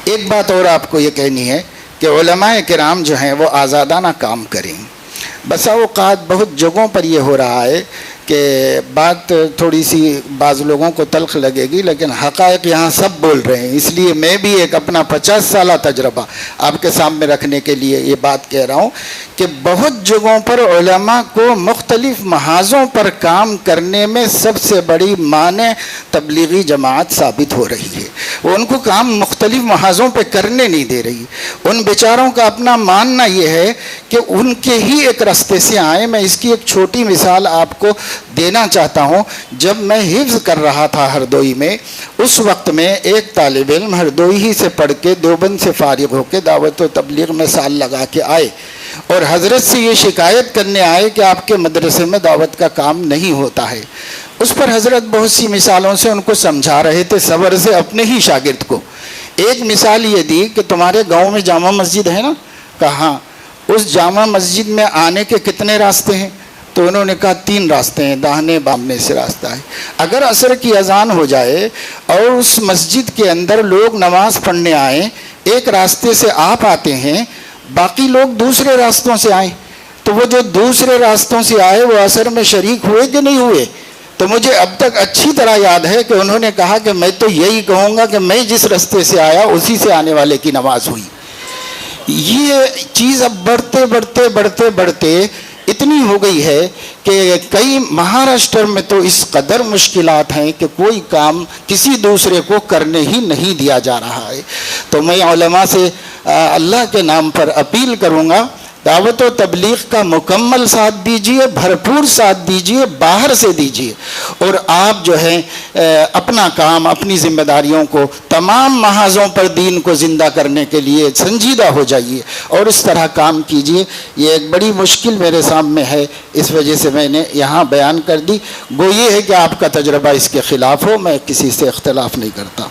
ایک بات اور آپ کو یہ کہنی ہے کہ علماء کرام جو ہیں وہ آزادانہ کام کریں. بسا اوقات بہت جگہوں پر یہ ہو رہا ہے کہ بات تھوڑی سی بعض لوگوں کو تلخ لگے گی، لیکن حقائق یہاں سب بول رہے ہیں، اس لیے میں بھی ایک اپنا 50 سالہ تجربہ آپ کے سامنے رکھنے کے لیے یہ بات کہہ رہا ہوں کہ بہت جگہوں پر علماء کو مختلف محاذوں پر کام کرنے میں سب سے بڑی مانع تبلیغی جماعت ثابت ہو رہی ہے. وہ ان کو کام مختلف محاذوں پہ کرنے نہیں دے رہی. ان بیچاروں کا اپنا ماننا یہ ہے کہ ان کے ہی ایک راستے سے آئیں. میں اس کی ایک چھوٹی مثال آپ کو دینا چاہتا ہوں. جب میں حفظ کر رہا تھا ہردوئی میں، اس وقت میں ایک طالب علم ہردوئی ہی سے پڑھ کے دیوبند سے فارغ ہو کے دعوت و تبلیغ میں سال لگا کے آئے اور حضرت سے یہ شکایت کرنے آئے کہ آپ کے مدرسے میں دعوت کا کام نہیں ہوتا ہے. اس پر حضرت بہت سی مثالوں سے ان کو سمجھا رہے تھے، صبر سے اپنے ہی شاگرد کو. ایک مثال یہ دی کہ تمہارے گاؤں میں جامع مسجد ہے نا؟ کہا اس جامع مسجد میں آنے کے کتنے راستے ہیں؟ تو انہوں نے کہا 3 راستے ہیں، داہنے بامنے سے راستہ ہے. اگر عصر کی اذان ہو جائے اور اس مسجد کے اندر لوگ نماز پڑھنے آئیں، ایک راستے سے آپ آتے ہیں، باقی لوگ دوسرے راستوں سے آئیں، تو وہ جو دوسرے راستوں سے آئے وہ عصر میں شریک ہوئے کہ نہیں ہوئے؟ تو مجھے اب تک اچھی طرح یاد ہے کہ انہوں نے کہا کہ میں تو یہی کہوں گا کہ میں جس راستے سے آیا اسی سے آنے والے کی نماز ہوئی. یہ چیز اب بڑھتے اتنی ہو گئی ہے کہ کئی مہاراشٹر میں تو اس قدر مشکلات ہیں کہ کوئی کام کسی دوسرے کو کرنے ہی نہیں دیا جا رہا ہے. تو میں علماء سے اللہ کے نام پر اپیل کروں گا، دعوت و تبلیغ کا مکمل ساتھ دیجیے، بھرپور ساتھ دیجیے، باہر سے دیجیے، اور آپ جو ہیں اپنا کام، اپنی ذمہ داریوں کو تمام محاذوں پر دین کو زندہ کرنے کے لیے سنجیدہ ہو جائیے اور اس طرح کام کیجیے. یہ ایک بڑی مشکل میرے سامنے ہے، اس وجہ سے میں نے یہاں بیان کر دی. گو یہ ہے کہ آپ کا تجربہ اس کے خلاف ہو، میں کسی سے اختلاف نہیں کرتا.